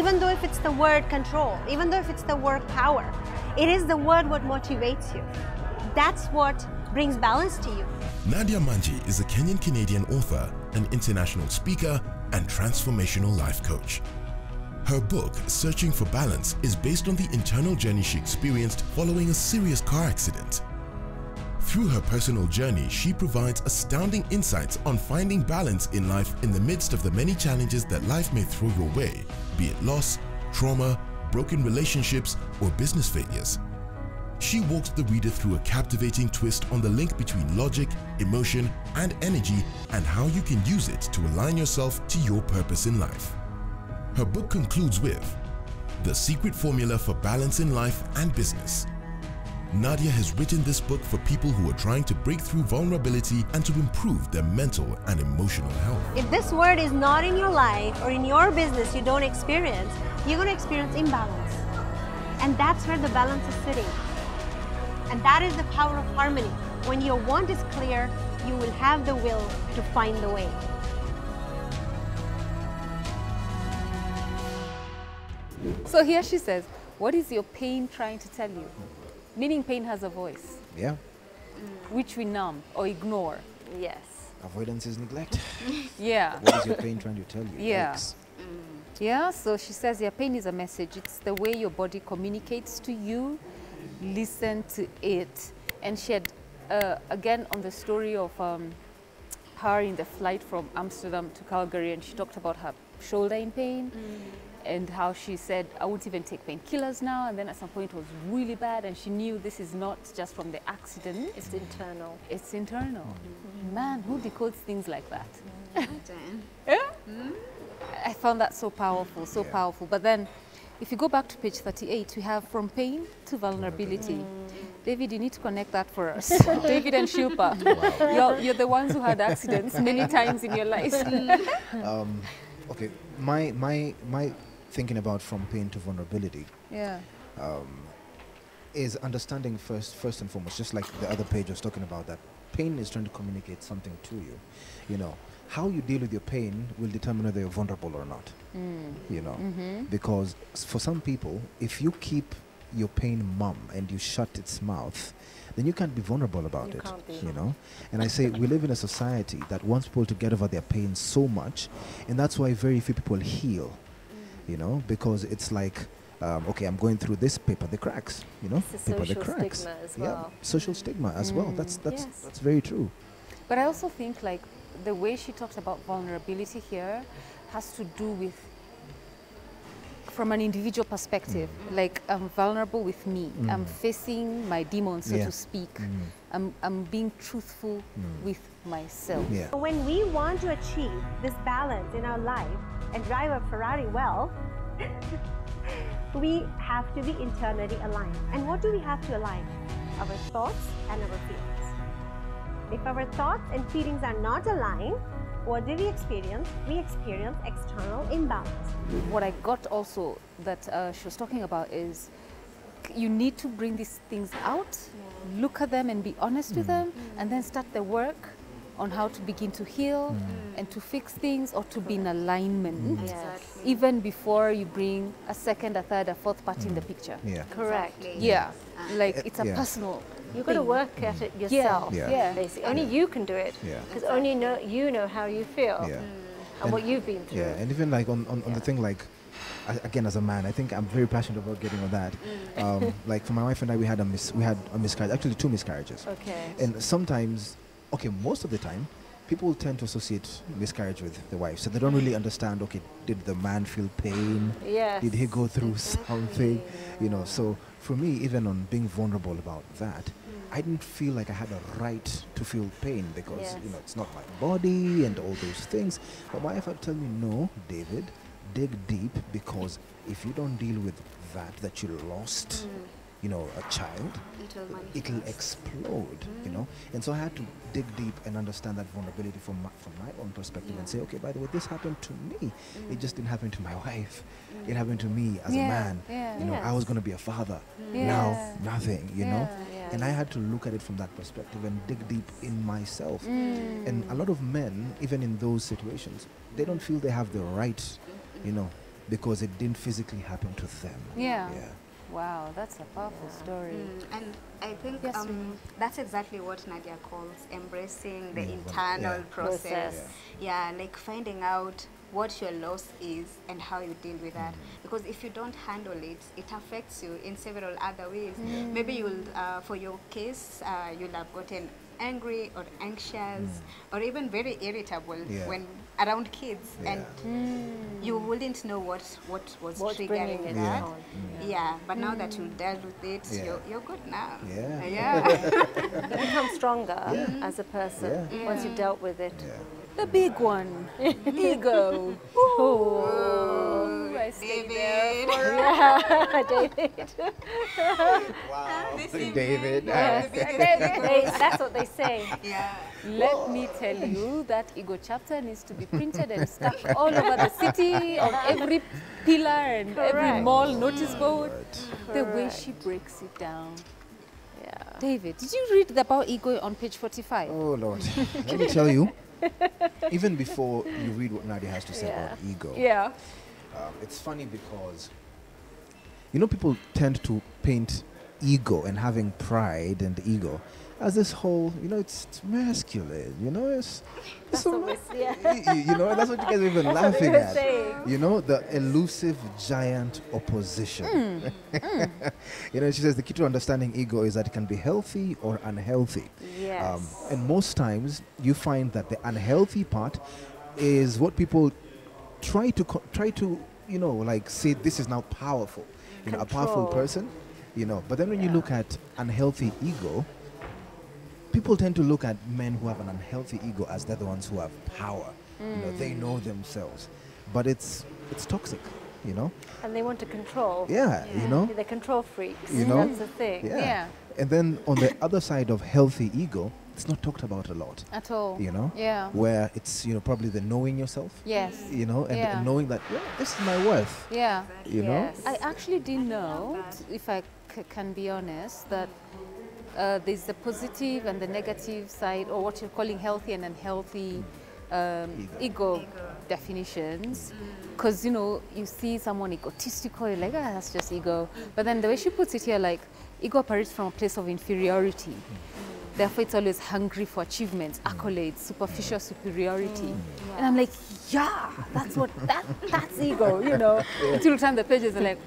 even though if it's the word control, even though if it's the word power, it is the word what motivates you. That's what brings balance to you. Nadiya Manji is a Kenyan-Canadian author, an international speaker, and transformational life coach. Her book, Searching for Balance, is based on the internal journey she experienced following a serious car accident. Through her personal journey, she provides astounding insights on finding balance in life in the midst of the many challenges that life may throw your way, be it loss, trauma, broken relationships, or business failures. She walks the reader through a captivating twist on the link between logic, emotion, and energy, and how you can use it to align yourself to your purpose in life. Her book concludes with The Secret Formula for Balance in Life and Business. Nadiya has written this book for people who are trying to break through vulnerability and to improve their mental and emotional health. If this word is not in your life or in your business you don't experience, you're going to experience imbalance. And that's where the balance is sitting. And that is the power of harmony. When your want is clear, you will have the will to find the way. So here she says, what is your pain trying to tell you? Meaning pain has a voice. Yeah. Which we numb or ignore. Yes. Avoidance is neglect. Yeah. What is your pain trying to tell you? Yeah. Yeah, so she says your pain is a message. It's the way your body communicates to you. Listen to it. And she had, again, on the story of her in the flight from Amsterdam to Calgary, and she talked about her shoulder in pain and how she said, I won't even take painkillers now. And then at some point it was really bad, and she knew this is not just from the accident. It's internal. It's internal. Man, who decodes things like that? Yeah? I found that so powerful, so powerful. But then, if you go back to page 38, we have from pain to vulnerability. David, you need to connect that for us. David and Shilpa, you're the ones who had accidents many times in your life. Okay, my thinking about from pain to vulnerability is understanding first and foremost, just like the other page was talking about, that pain is trying to communicate something to you. You know, how you deal with your pain will determine whether you're vulnerable or not. You know, because for some people, if you keep your pain mum and you shut its mouth, then you can't be vulnerable about it. You know, and I say we live in a society that wants people to get over their pain so much, and that's why very few people heal. You know, because it's like, okay, I'm going through this, paper the cracks. You know, paper the cracks. Stigma as well. Social stigma as well. That's very true. But I also think like the way she talks about vulnerability here has to do with, from an individual perspective, like I'm vulnerable with me. I'm facing my demons, so to speak. I'm being truthful with myself. When we want to achieve this balance in our life and drive a Ferrari well, we have to be internally aligned. And what do we have to align? Our thoughts and our feelings. If our thoughts and feelings are not aligned, what do we experience? We experience external imbalance. What I got also that she was talking about is you need to bring these things out, look at them and be honest with them, and then start the work on how to begin to heal and to fix things or to be in alignment, even before you bring a second, a third, a fourth party in the picture. Correct. Yeah, like it's a personal. You've got to work at it yourself. Basically, only you can do it because only you know how you feel and what you've been through. And even like on the thing, like again, as a man, I think I'm very passionate about getting on that. Like for my wife and I, we had a miscarriage, actually 2 miscarriages. Okay. And sometimes, okay, most of the time, people tend to associate miscarriage with the wife, so they don't really understand, okay, did the man feel pain? Yes. Did he go through something? You know, so for me, even on being vulnerable about that, I didn't feel like I had a right to feel pain because, you know, it's not my body and all those things. But my wife would tell me, no, David, dig deep, because if you don't deal with that you lost, you know, a child, it'll explode, you know. And so I had to dig deep and understand that vulnerability from my own perspective and say, okay, by the way, this happened to me. It just didn't happen to my wife. It happened to me as a man. You know, I was going to be a father. Now, nothing, you know. And I had to look at it from that perspective and dig deep in myself. And a lot of men, even in those situations, they don't feel they have the right, you know, because it didn't physically happen to them. Yeah. Wow, that's a powerful story. And I think Yes, that's exactly what Nadiya calls embracing the Yeah, internal yeah. process. Yeah, like finding out what your loss is and how you deal with that. Because if you don't handle it, it affects you in several other ways. Maybe you'll, for your case, you'll have gotten angry or anxious or even very irritable when around kids, and you wouldn't know what was What's triggering bringing it that. on. Yeah, but now that you dealt with it, you're good now. You become stronger as a person once you've dealt with it. The big one, ego. Oh, I stay there for David. Wow, David. That's what they say. Yeah. Let me tell you, that ego chapter needs to be printed and stuck all over the city, on every pillar and every mall notice board. The way she breaks it down. Yeah. David, did you read about ego on page 45? Oh Lord, let me tell you, even before you read what Nadiya has to say about ego, Yeah. it's funny because, you know, people tend to paint ego and having pride and ego as this whole, you know, it's masculine, you know, it's so, you know, that's what you guys are even laughing at. You know, the elusive giant opposition. You know, she says the key to understanding ego is that it can be healthy or unhealthy. Yes. And most times you find that the unhealthy part is what people try to, you know, like say this is now powerful, you know, a powerful Control. person, you know. But then when you look at unhealthy ego, people tend to look at men who have an unhealthy ego as they're the ones who have power. You know, they know themselves, but it's toxic, you know. And they want to control. Yeah, you know. They're control freaks. You know? That's the thing. Yeah. And then on the other side of healthy ego, it's not talked about a lot. At all. You know. Yeah. Where it's, you know, probably the knowing yourself. Yes. You know, and knowing that this is my worth. Yeah. You know. I actually didn't know, if I can be honest, that there's the positive and the negative side, or what you're calling healthy and unhealthy ego definitions. Because, you know, you see someone egotistical, you're like, that's just ego. But then the way she puts it here, like, ego operates from a place of inferiority. Therefore, it's always hungry for achievements, accolades, superficial superiority. And I'm like, yeah, that's what, that's ego, you know. Until you turn the pages, and like,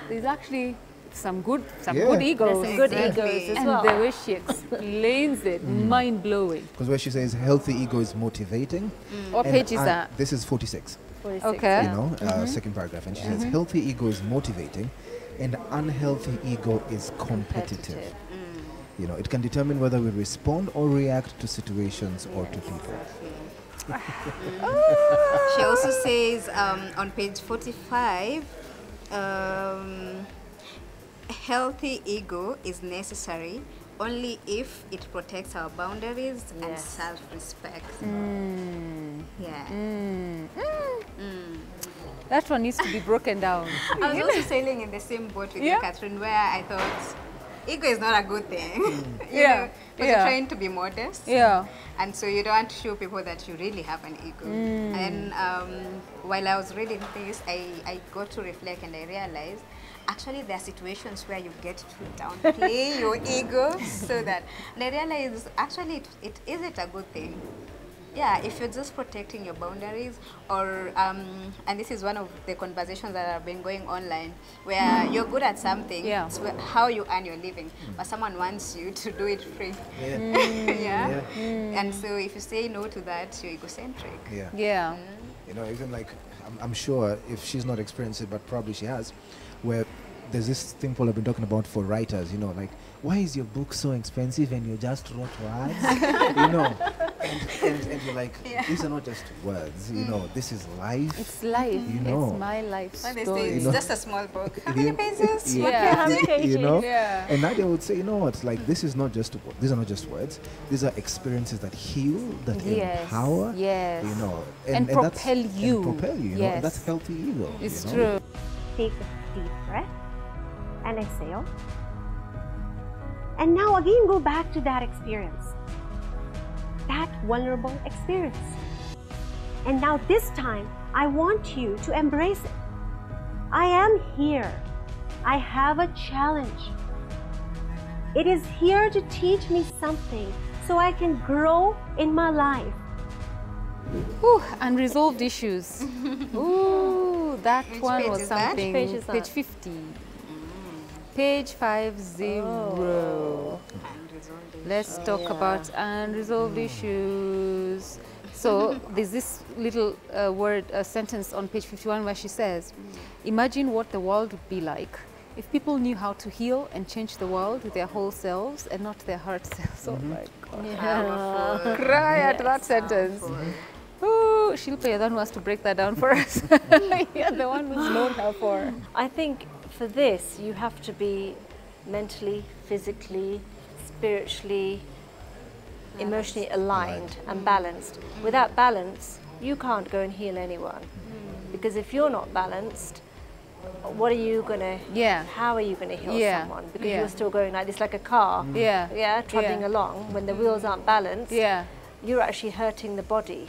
there's actually some good egos. There's some good egos as And well. the way she explains it, mind-blowing. Because where she says healthy ego is motivating. What and page is that? This is 46. 46. Okay. You know, second paragraph, and she says healthy ego is motivating, and unhealthy ego is competitive. You know, it can determine whether we respond or react to situations or to people. She also says on page 45, healthy ego is necessary only if it protects our boundaries and self-respect. That one needs to be broken down. I was also sailing in the same boat with you, Catherine, where I thought ego is not a good thing. you know, because you're trying to be modest. Yeah. And so you don't want to show people that you really have an ego. And while I was reading this, I got to reflect and I realized actually there are situations where you get to downplay your ego so that, and I realized actually it isn't a good thing. Yeah, if you're just protecting your boundaries, or and this is one of the conversations that have been going online, where you're good at something, it's how you earn your living, but someone wants you to do it free. And so if you say no to that, you're egocentric. You know, even like I'm sure if she's not experienced it, but probably she has, where there's this thing people have been talking about for writers, you know, like, why is your book so expensive and you just wrote words? You know, and you're like, these are not just words, you know, this is life. It's life. You know. It's my life They story. say it's You know. just a small book. How many pages? You know, Yeah. and Nadiya would say, you know what, like these are not just words. These are experiences that heal, that empower. Yes. You know, And propel you. And propel you. You know, and that's healthy ego. It's you know? true. Take a deep breath and exhale. And now again go back to that experience. That vulnerable experience. And now this time, I want you to embrace it. I am here. I have a challenge. It is here to teach me something so I can grow in my life. Ooh, unresolved issues. Ooh, that Which one page was is that? something. Which page is that? Page 50. Page 50. Let's talk about unresolved issues. So there's this little sentence on page 51 where she says, imagine what the world would be like if people knew how to heal and change the world with their whole selves and not their heart selves. Oh my God. Cry at that sentence. Oh, Shilpa, you're the one who has to break that down for us. You're the one who's known her for. I think for this, you have to be mentally, physically, spiritually, emotionally aligned and balanced. Without balance, you can't go and heal anyone. Because if you're not balanced, what are you gonna? How are you gonna heal someone? Because you're still going like this, like a car. Trotting along. When the wheels aren't balanced, you're actually hurting the body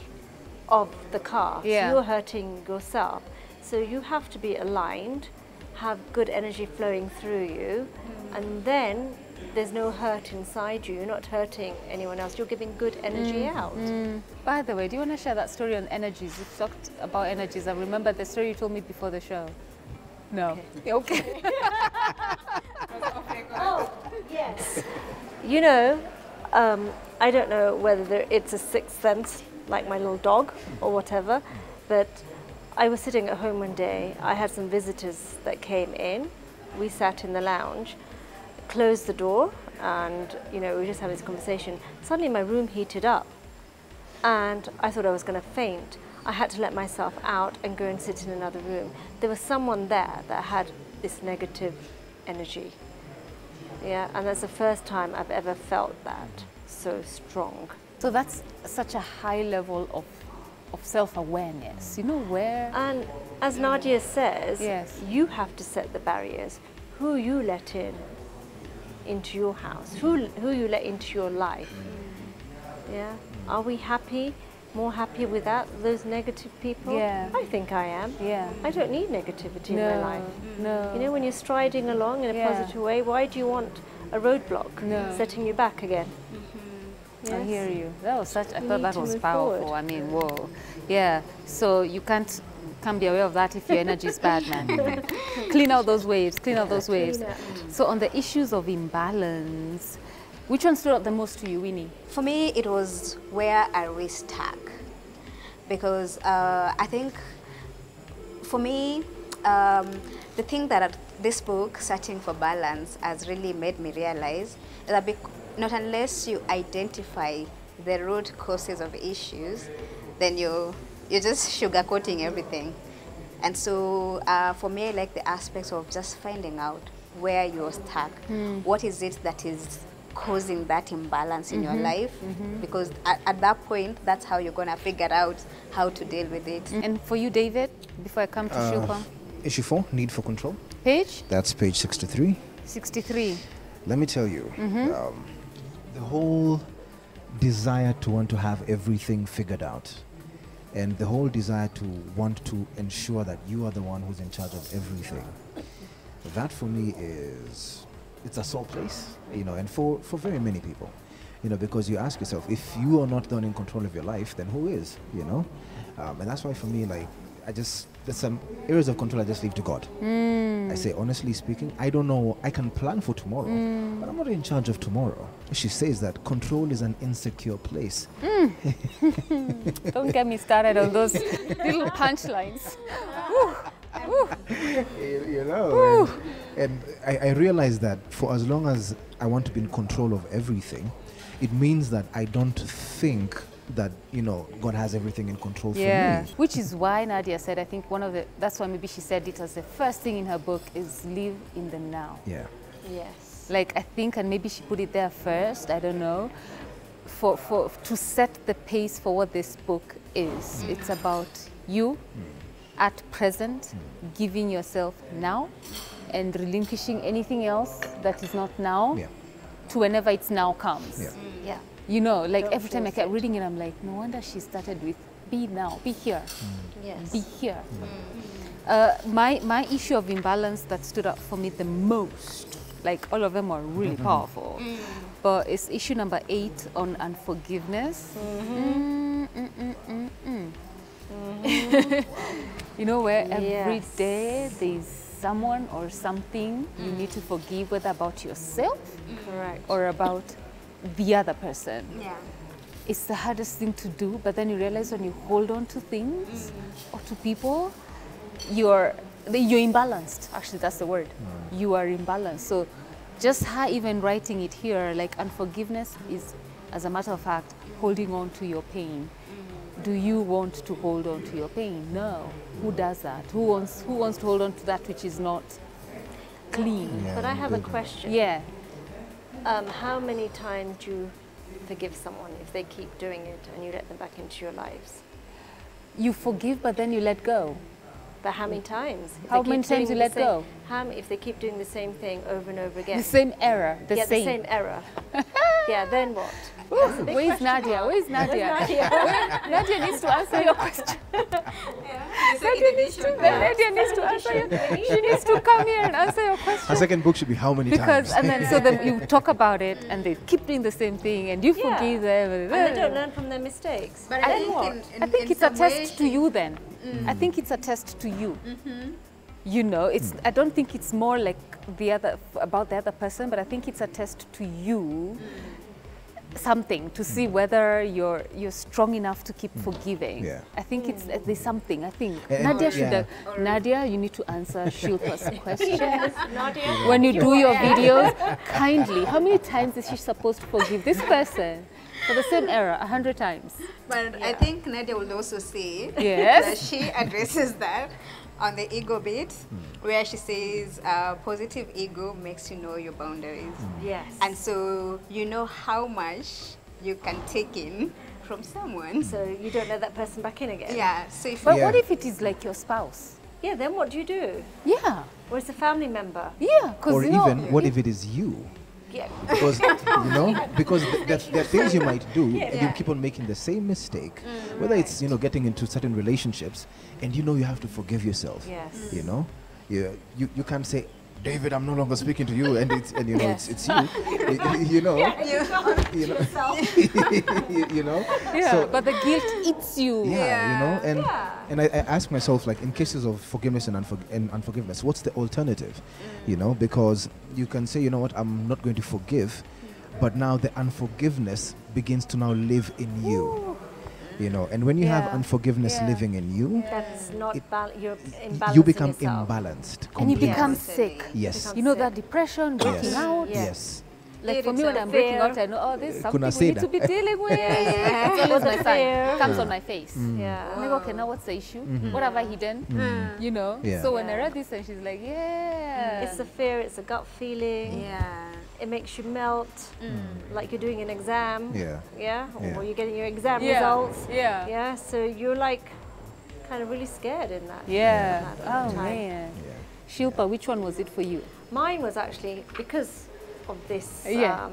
of the car. So you're hurting yourself. So you have to be aligned, have good energy flowing through you, and then there's no hurt inside you. You're not hurting anyone else. You're giving good energy out. By the way, do you want to share that story on energies? You've talked about energies. I remember the story you told me before the show. No. Okay. Oh, yes. You know, I don't know whether it's a sixth sense, like my little dog or whatever, but I was sitting at home one day. I had some visitors that came in. We sat in the lounge, closed the door, and we were just having this conversation. Suddenly my room heated up and I thought I was going to faint. I had to let myself out and go and sit in another room. There was someone there that had this negative energy. And that's the first time I've ever felt that so strong. So that's such a high level of self-awareness. You know where? And as Nadiya says, you have to set the barriers. Who you let into your house, who you let into your life. Are we happy, more happy without those negative people? I think I am. I don't need negativity in my life. No. You know, when you're striding along in a positive way, why do you want a roadblock setting you back again? I hear you. That was such. I thought that was powerful. Forward. I mean, whoa. So you can't be aware of that if your energy is bad, man. Clean out those waves. Clean out those waves. So on the issues of imbalance, which one stood out the most to you, Winnie? For me, it was where I was stuck, because I think for me, the thing that this book, Searching for Balance, has really made me realize is that not unless you identify the root causes of issues, then you're just sugarcoating everything. And so for me, I like the aspects of just finding out where you're stuck. What is it that is causing that imbalance in your life? Because at that point, that's how you're going to figure out how to deal with it. And for you, David, before I come to Shilpa? Issue 4, Need for Control. Page? That's page 63. 63. Let me tell you, the whole desire to want to have everything figured out, and the whole desire to want to ensure that you are the one who's in charge of everything, that for me it's a sore place, and for very many people, because you ask yourself, if you are not the one in control of your life, then who is, and that's why for me, like, there's some areas of control I just leave to God. I say, honestly speaking, I don't know, I can plan for tomorrow, but I'm not in charge of tomorrow. She says that control is an insecure place. Don't get me started on those little punchlines. And I realize that for as long as I want to be in control of everything, it means that I don't think that God has everything in control for me. Which is why Nadiya said, I think that's why maybe she said it as the first thing in her book is live in the now. Like, I think, and maybe she put it there first, I don't know, to set the pace for what this book is. It's about you at present, giving yourself now and relinquishing anything else that is not now to whenever it's now comes. Like every time I kept reading it, I'm like, no wonder she started with be now, be here, Yes. be here. My issue of imbalance that stood out for me the most, like all of them are really powerful, but it's issue number 8 on unforgiveness. You know, where every day there's someone or something you need to forgive, whether about yourself Correct. or about the other person. Yeah. It's the hardest thing to do, but then you realize when you hold on to things or to people, you're imbalanced. Actually, that's the word. You are imbalanced. So just her even writing it here, like unforgiveness is, as a matter of fact, holding on to your pain. Do you want to hold on to your pain? No. Who does that? Who wants to hold on to that which is not clean? Yeah, But I have a good. question. Yeah. How many times do you forgive someone if they keep doing it and you let them back into your lives? You forgive, but then you let go. But how many times? If How they many keep times doing you the let same- go? If they keep doing the same thing over and over again? The same error, the Yeah, same. the same error. Yeah, then what? Where's Nadia? Where's Nadia? Nadia needs to answer your question. Nadia needs to answer your question. She needs to come here and answer your Her question. second book should be how many Because, times? and then, so then you talk about it and they keep doing the same thing and you Yeah. forgive them. And they don't learn from their mistakes. But I think I think it's a some way test to you then. I think it's a test to you. You know, it's. I don't think it's more like about the other person, but I think it's a test to you. Something to see whether you're strong enough to keep forgiving. Yeah. I think it's there's something. I think And- Nadia should. yeah. Nadia, you need to answer Shilpa's question. Nadia? When you do your videos, kindly, how many times is she supposed to forgive this person for the same error? 100 times. But I think Nadia will also say Yes. that she addresses that on the ego bit, where she says positive ego makes you know your boundaries. Yes. And so you know how much you can take in from someone. So you don't let that person back in again? Yeah, so if But Yeah. what if it is like your spouse? Yeah, then what do you do? Yeah, Or it's a family member? yeah. Because Or you know, even, what if it is you? Yeah. Because, because there are things you might do, and you keep on making the same mistake, whether it's, getting into certain relationships, and you have to forgive yourself. Yes. You can't say, David, I'm no longer speaking to you, and it's Yes. it's you. yeah. So, but the guilt eats you. and I ask myself, like, in cases of forgiveness and unforgiveness, what's the alternative? Because you can say, you know what, I'm not going to forgive, but now the unforgiveness begins to now live in you. And when you have Yeah. unforgiveness Yeah. living in you, That's not you're imbalancing you become yourself. imbalanced. And you completely. become Yes. sick. Yes. You know that depression, breaking Yes. out. Yeah. Yes. Like for me, when I'm breaking out, I know, oh, this is something Kuna we need seda. to be dealing with. It's Or always the my sign. fear. Comes on my face. Yeah. I'm like, okay, now what's the issue? What have I hidden? You know? Yeah. So when I read this, and she's like, yeah. It's a fear, it's a gut feeling. yeah. It makes you melt, like you're doing an exam. Yeah. Yeah? Yeah. Or you're getting your exam Yeah. results. Yeah. Yeah, so you're like kind of really scared in that. Yeah. in that Oh, time. man. Shilpa, which one was it for you? Mine was actually, because of this Yeah.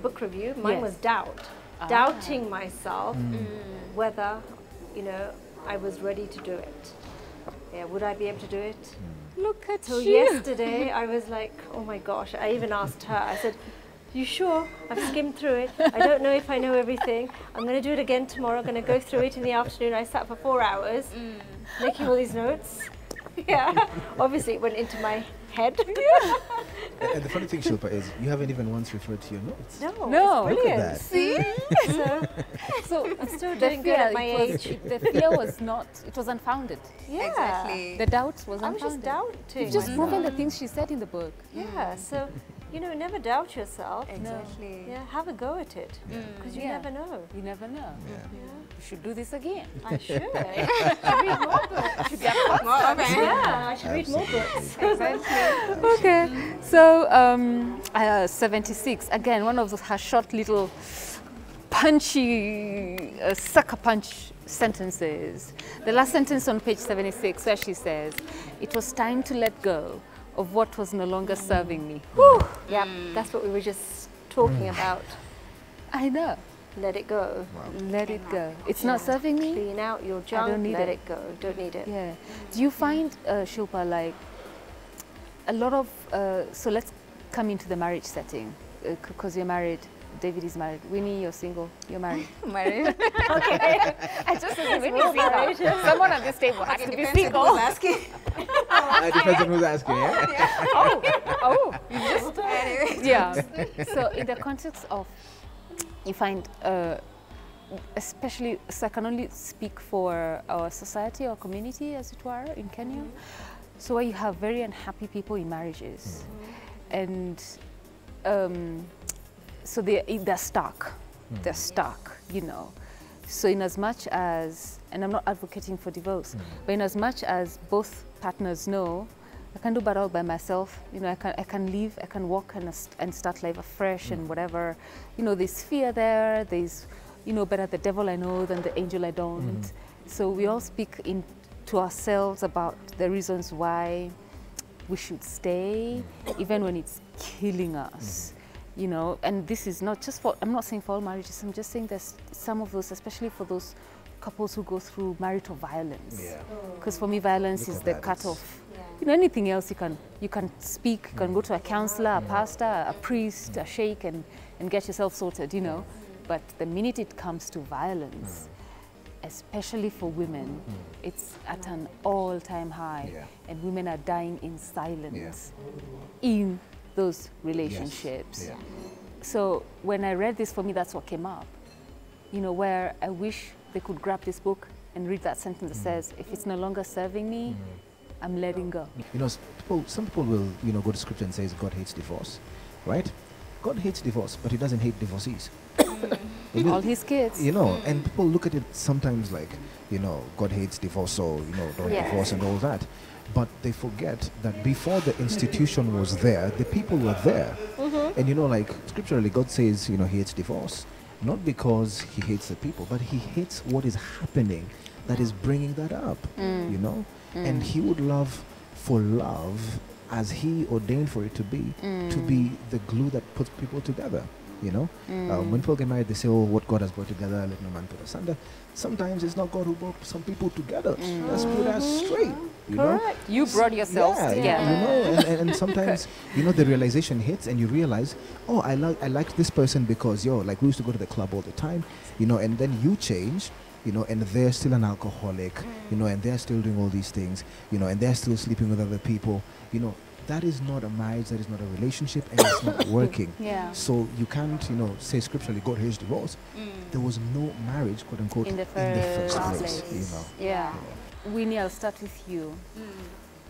book review, mine Yes. was doubt. Doubting myself whether, I was ready to do it. Yeah, would I be able to do it? Look at So you. yesterday I was like, oh my gosh, I even asked her, I said, you sure? I've skimmed through it. I don't know if I know everything. I'm going to do it again tomorrow. I'm going to go through it in the afternoon. I sat for 4 hours making all these notes. Yeah, obviously it went into my head. And the funny thing, Shilpa, is you haven't even once referred to your notes. No, No. it's Look at brilliant. that. See? So, So I'm still the doing good fear, at my age. the fear was not, it was unfounded. Yeah. Exactly. The doubt was I was unfounded. just doubting. You've just myself. proven the things she said in the book. Yeah, so, never doubt yourself. Exactly. Yeah, have a go at it. Because you Yeah. never know. You never know. Yeah. You should do this again. I should. I should read more books. Should be a constant. Yeah, I should read more books. Okay, so 76, again, one of her short little punchy, sucker punch sentences. The last sentence on page 76 where she says, it was time to let go of what was no longer serving me. Whew. Yeah, that's what we were just talking about. I know. let it go. Wow. Let it go. It's not serving me. Clean out your I junk, don't need let it. it go. Don't need it. Yeah. Do you find, Shilpa, like a lot of, so let's come into the marriage setting, because you're married, David is married. Winnie, you're single, you're married. Married. Okay. I just said Winnie is single. Someone at this table has to be Depends on single. who's asking. It depends on who's asking, yeah? Oh, you just, Anyway. yeah. So in the context of, you find, especially, so I can only speak for our society or community, as it were, in Kenya. So where you have very unhappy people in marriages, and so they're stuck. They're stuck, you know. So in as much as, and I'm not advocating for divorce, but in as much as both partners know, I can do better all by myself. You know, I can leave, I can walk and start life afresh and whatever. You know, there's fear there. There's, you know, better the devil I know than the angel I don't. So we all speak to ourselves about the reasons why we should stay, even when it's killing us. You know, and this is not just for, I'm not saying for all marriages, I'm just saying there's some of those, especially for those couples who go through marital violence. Yeah. Because for me, violence is the cutoff. You know, anything else you can speak, you can go to a counselor, a pastor, a priest, a sheikh, and get yourself sorted, you know. But the minute it comes to violence, especially for women, it's at an all-time high, and women are dying in silence in those relationships. So when I read this, for me, that's what came up. You know, where I wish they could grab this book and read that sentence that says, if it's no longer serving me, I'm letting go. You know, some people will, you know, go to scripture and say God hates divorce, right? God hates divorce, but he doesn't hate divorcees. All his kids. You know, and people look at it sometimes like, you know, God hates divorce, so, you know, don't divorce and all that. But they forget that before the institution was there, the people were there. And, you know, like, scripturally, God says, you know, he hates divorce, not because he hates the people, but he hates what is happening that is bringing that up, you know? And he would love for love, as he ordained for it to be the glue that puts people together, you know? When people get married, they say, oh, what God has brought together, let no man put asunder. Sometimes it's not God who brought some people together. Let's put that straight, you know? You brought yourselves together. You know, and sometimes, you know, the realization hits and you realize, oh, I like this person because, like, we used to go to the club all the time, you know, and then you change, you know, and they're still an alcoholic, you know, and they're still doing all these things, you know, and they're still sleeping with other people, you know. That is not a marriage, that is not a relationship, and it's not working. So you can't, you know, say scripturally, God hates divorce. There was no marriage, quote unquote, in the first place. You know. Winnie, I'll start with you.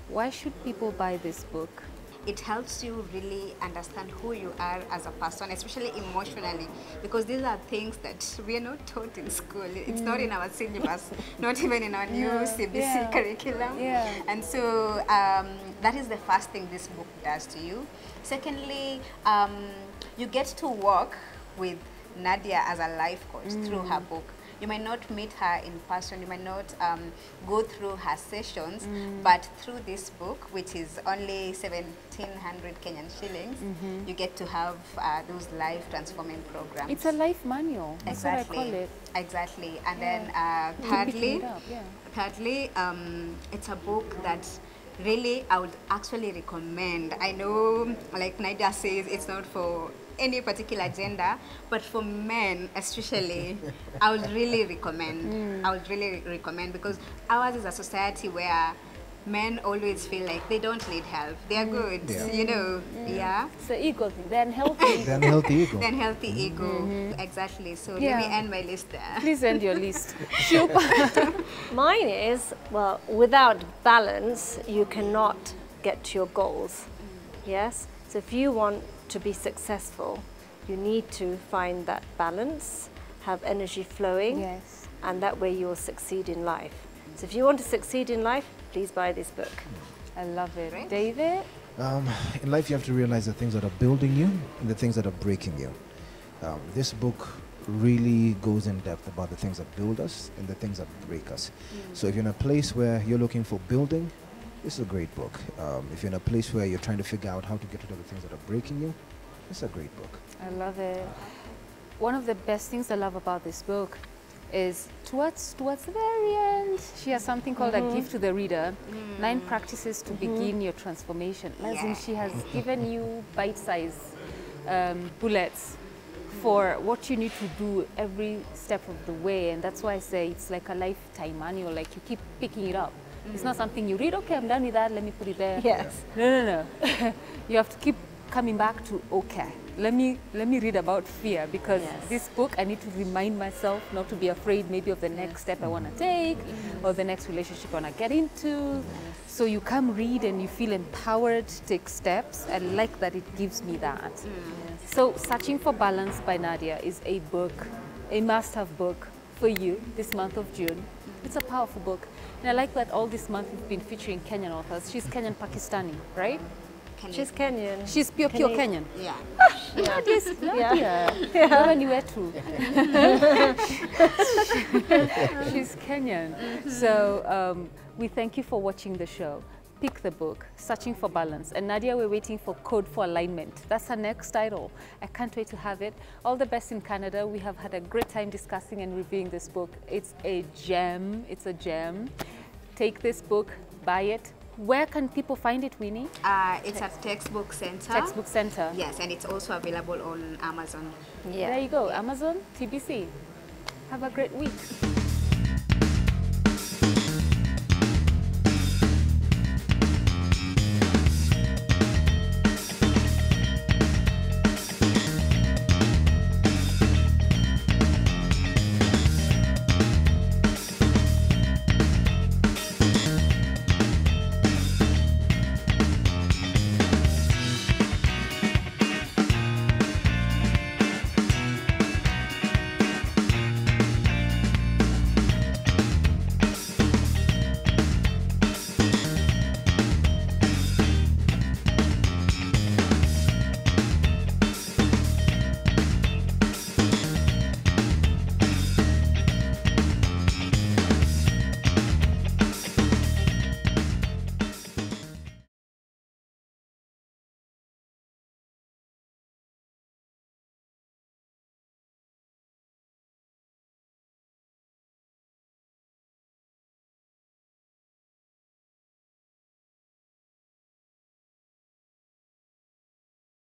Why should people buy this book? It helps you really understand who you are as a person, especially emotionally, because these are things that we are not taught in school. It's not in our syllabus, not even in our new CBC curriculum. And so that is the first thing this book does to you. Secondly, you get to work with Nadiya as a life coach through her book. You might not meet her in person, you might not go through her sessions, but through this book, which is only 1,700 Kenyan shillings, you get to have those life transforming programs. It's a life manual. That's what I call it. Exactly. And then thirdly, it's a book that really I would actually recommend. I know, like Nadiya says, it's not for any particular gender, but for men especially, I would really recommend. I would really recommend, because ours is a society where men always feel like they don't need help. They are good, you know. It's the ego thing. They're unhealthy. They're unhealthy ego. They're unhealthy ego. Exactly. So let me end my list there. Please end your list. Mine is, well, without balance, you cannot get to your goals. Yes? So if you want to be successful, you need to find that balance, have energy flowing, and that way you will succeed in life. So if you want to succeed in life, please buy this book. I love it. Right. David? In life, you have to realize the things that are building you and the things that are breaking you. This book really goes in depth about the things that build us and the things that break us. So if you're in a place where you're looking for building, this is a great book. If you're in a place where you're trying to figure out how to get rid of the things that are breaking you, it's a great book. I love it. one of the best things I love about this book is towards the very end, she has something called a gift to the reader, 9 practices to begin your transformation. As in, she has given you bite-sized bullets for what you need to do every step of the way. And that's why I say it's like a lifetime manual, like you keep picking it up. It's not something you read, okay, I'm done with that, let me put it there. Yes. No. You have to keep coming back to, okay, let me read about fear, because this book, I need to remind myself not to be afraid maybe of the next step I want to take or the next relationship I want to get into. So you come read and you feel empowered to take steps. I like that it gives me that. So Searching for Balance by Nadiya is a book, a must-have book for you this month of June. It's a powerful book. And I like that all this month we've been featuring Kenyan authors. She's Kenyan Pakistani, right? She's Kenyan. She's pure Kenyan. Yeah. Nadiya. Wewe ni wetu. She's Kenyan. So we thank you for watching the show. Pick the book, Searching for Balance. And Nadiya, we're waiting for Code for Alignment. That's her next title. I can't wait to have it. All the best in Canada. We have had a great time discussing and reviewing this book. It's a gem. It's a gem. Take this book, buy it. Where can people find it, Winnie? It's at Textbook Center. Textbook Center. Yes, and it's also available on Amazon. There you go, Amazon, TBC. Have a great week.